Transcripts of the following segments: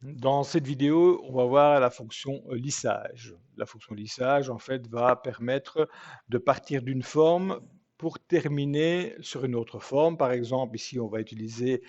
Dans cette vidéo, on va voir la fonction lissage. La fonction lissage, en fait, va permettre de partir d'une forme pour terminer sur une autre forme. Par exemple, ici, on va utiliser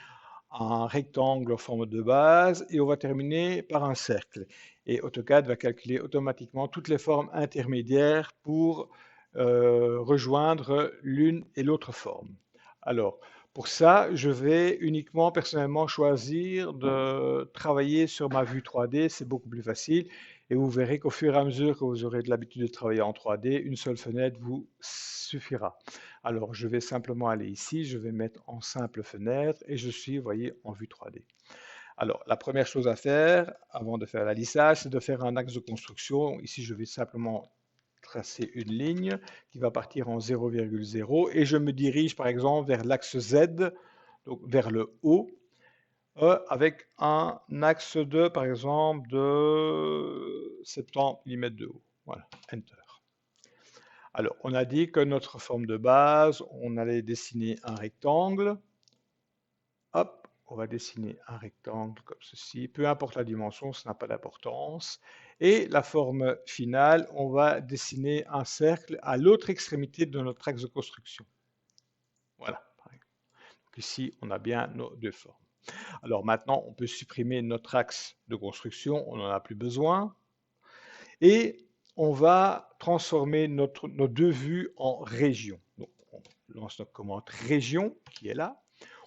un rectangle en forme de base et on va terminer par un cercle. Et AutoCAD va calculer automatiquement toutes les formes intermédiaires pour rejoindre l'une et l'autre forme. Alors, pour ça, je vais uniquement personnellement choisir de travailler sur ma vue 3D, c'est beaucoup plus facile. Et vous verrez qu'au fur et à mesure que vous aurez de l'habitude de travailler en 3D, une seule fenêtre vous suffira. Alors, je vais simplement aller ici, je vais mettre en simple fenêtre et je suis, vous voyez, en vue 3D. Alors, la première chose à faire, avant de faire la lissage, c'est de faire un axe de construction. Ici, je vais simplement tracer une ligne qui va partir en 0,0 et je me dirige, par exemple, vers l'axe Z, donc vers le haut, avec un axe de, par exemple, de 70 mm de haut. Voilà, Enter. Alors, on a dit que notre forme de base, on allait dessiner un rectangle. Hop, on va dessiner un rectangle comme ceci. Peu importe la dimension, ça n'a pas d'importance. Et la forme finale, on va dessiner un cercle à l'autre extrémité de notre axe de construction. Voilà. Donc ici, on a bien nos deux formes. Alors maintenant, on peut supprimer notre axe de construction, on n'en a plus besoin. Et on va transformer nos deux vues en région. Donc, on lance notre commande région qui est là.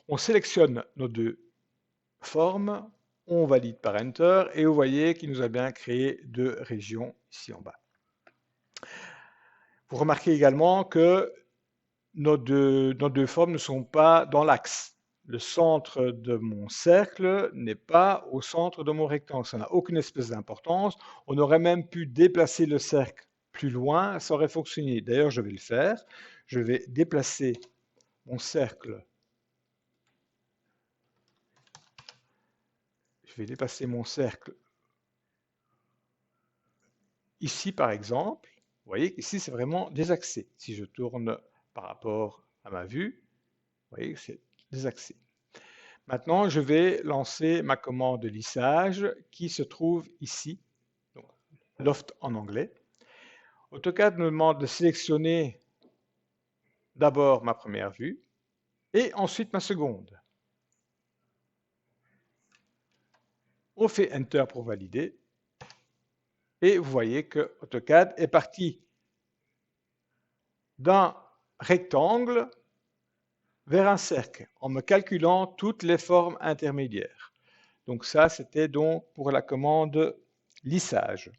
On sélectionne nos deux formes, on valide par Enter et vous voyez qu'il nous a bien créé deux régions ici en bas. Vous remarquez également que nos deux formes ne sont pas dans l'axe. Le centre de mon cercle n'est pas au centre de mon rectangle. Ça n'a aucune espèce d'importance. On aurait même pu déplacer le cercle plus loin, ça aurait fonctionné. D'ailleurs, je vais le faire. Je vais déplacer mon cercle. Je vais déplacer mon cercle ici, par exemple. Vous voyez qu'ici, c'est vraiment désaxé. Si je tourne par rapport à ma vue, vous voyez que c'est désaxé. Maintenant, je vais lancer ma commande de lissage qui se trouve ici, donc Loft en anglais. AutoCAD me demande de sélectionner d'abord ma première vue et ensuite ma seconde. On fait Enter pour valider et vous voyez que AutoCAD est parti d'un rectangle vers un cercle en me calculant toutes les formes intermédiaires. Donc ça, c'était donc pour la commande lissage.